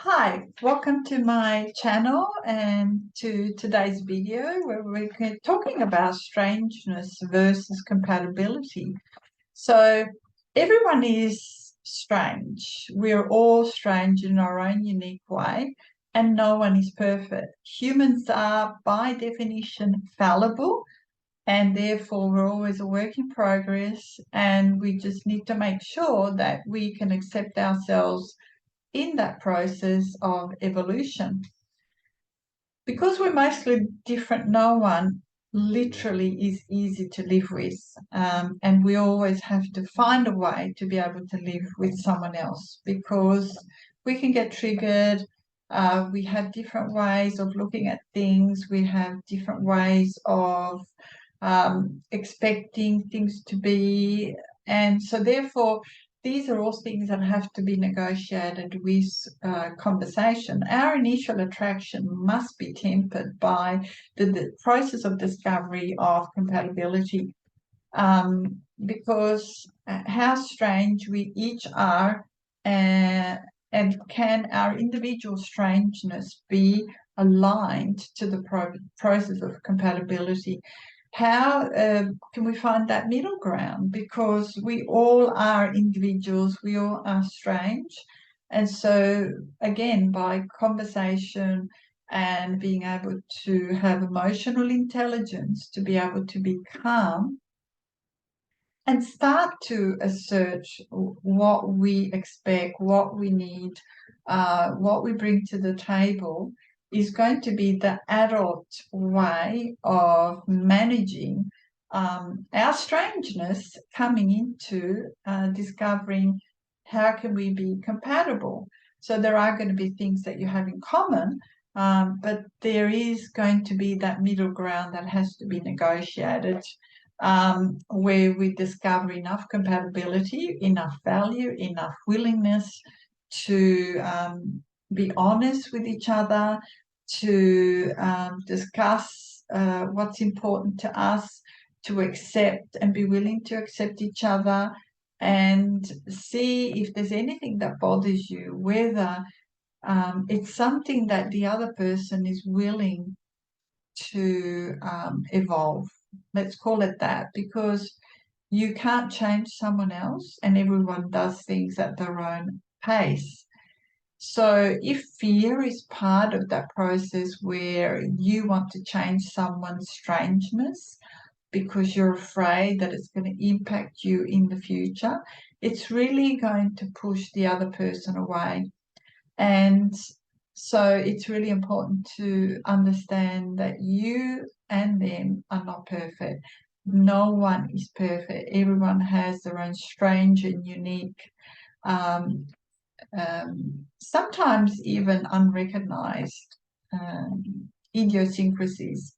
Hi, welcome to my channel and to today's video where we're talking about strangeness versus compatibility. So everyone is strange. We're all strange in our own unique way and no one is perfect. Humans are by definition fallible and therefore we're always a work in progress, and we just need to make sure that we can accept ourselves in that process of evolution. Because we're mostly different, no one literally is easy to live with, and we always have to find a way to be able to live with someone else because we can get triggered. We have different ways of looking at things. We have different ways of expecting things to be, and so therefore these are all things that have to be negotiated with conversation. Our initial attraction must be tempered by the process of discovery of compatibility, because how strange we each are, and can our individual strangeness be aligned to the process of compatibility? How can we find that middle ground? Because we all are individuals, we all are strange. And so, again, by conversation and being able to have emotional intelligence, to be able to be calm and start to assert what we expect, what we need, what we bring to the table, is going to be the adult way of managing our strangeness, coming into discovering how can we be compatible. So there are going to be things that you have in common, but there is going to be that middle ground that has to be negotiated, where we discover enough compatibility, enough value, enough willingness to be honest with each other, to discuss what's important to us, to accept and be willing to accept each other, and see if there's anything that bothers you, whether it's something that the other person is willing to evolve. Let's call it that, because you can't change someone else and everyone does things at their own pace. So if fear is part of that process where you want to change someone's strangeness because you're afraid that it's going to impact you in the future, it's really going to push the other person away. And so it's really important to understand that you and them are not perfect. No one is perfect. Everyone has their own strange and unique, sometimes even unrecognized idiosyncrasies.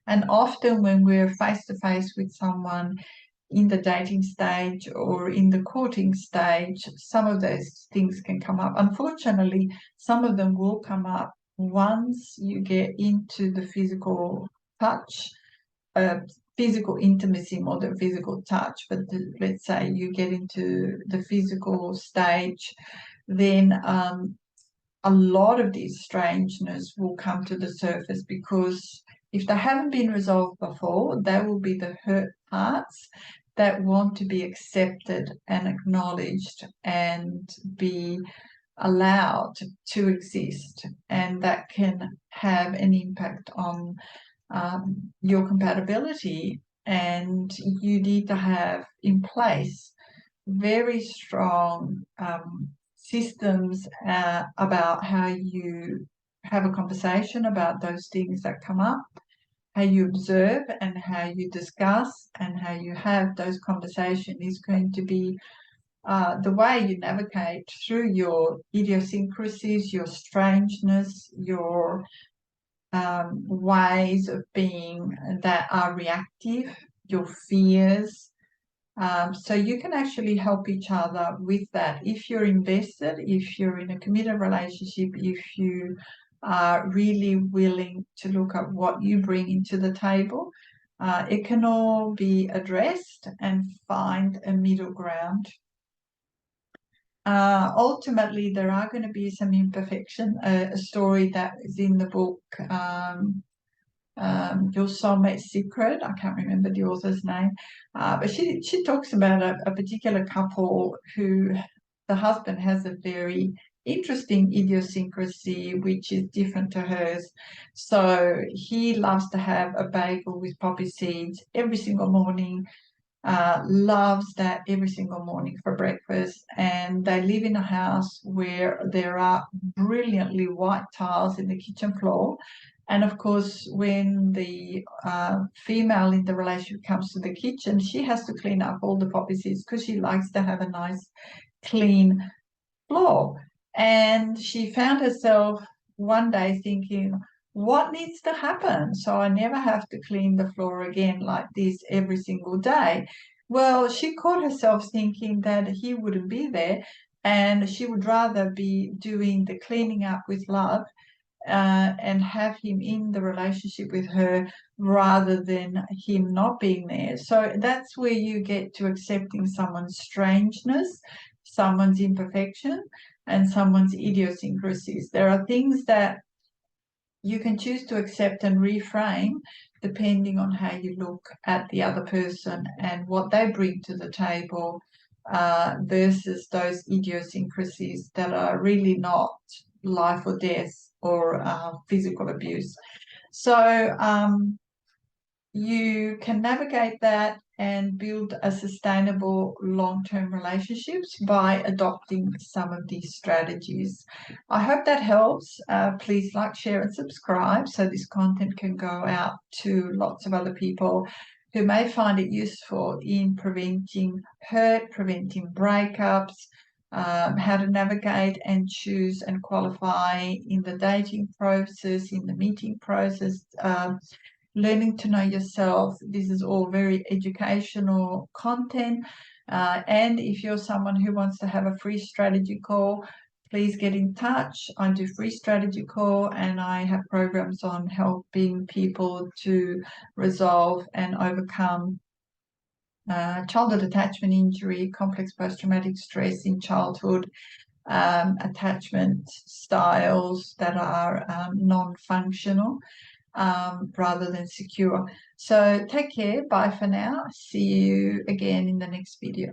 And often when we're face to face with someone in the dating stage or in the courting stage, some of those things can come up. Unfortunately, some of them will come up once you get into the physical touch, physical intimacy more than physical touch, but let's say you get into the physical stage, then a lot of these strangeness will come to the surface, because if they haven't been resolved before, they will be the hurt parts that want to be accepted and acknowledged and be allowed to exist, and that can have an impact on your compatibility. And you need to have in place very strong systems about how you have a conversation about those things that come up, how you observe and how you discuss and how you have those conversations is going to be the way you navigate through your idiosyncrasies, your strangeness, your ways of being that are reactive, your fears. So you can actually help each other with that. If you're invested, if you're in a committed relationship, if you are really willing to look at what you bring into the table, it can all be addressed and find a middle ground. ultimately there are going to be some imperfection. A story that is in the book, Your Soulmate's Secret. I can't remember the author's name, but she talks about a particular couple who the husband has a very interesting idiosyncrasy which is different to hers. So he loves to have a bagel with poppy seeds every single morning, loves that every single morning for breakfast. And they live in a house where there are brilliantly white tiles in the kitchen floor. And of course, when the female in the relationship comes to the kitchen, she has to clean up all the poppy seeds because she likes to have a nice, clean floor. And she found herself one day thinking, what needs to happen so I never have to clean the floor again like this every single day? Well, she caught herself thinking that he wouldn't be there and she would rather be doing the cleaning up with love, and have him in the relationship with her rather than him not being there. So that's where you get to accepting someone's strangeness, someone's imperfection, and someone's idiosyncrasies. There are things that you can choose to accept and reframe depending on how you look at the other person and what they bring to the table, versus those idiosyncrasies that are really not life or death or physical abuse. So you can navigate that and build a sustainable long-term relationships by adopting some of these strategies. I hope that helps. Please like, share, and subscribe so this content can go out to lots of other people who may find it useful in preventing hurt, preventing breakups, how to navigate and choose and qualify in the dating process, in the meeting process, learning to know yourself. This is all very educational content. And if you're someone who wants to have a free strategy call, please get in touch. I do free strategy call and I have programs on helping people to resolve and overcome childhood attachment injury, complex post-traumatic stress in childhood, attachment styles that are non-functional, rather than secure. So take care. Bye for now. See you again in the next video.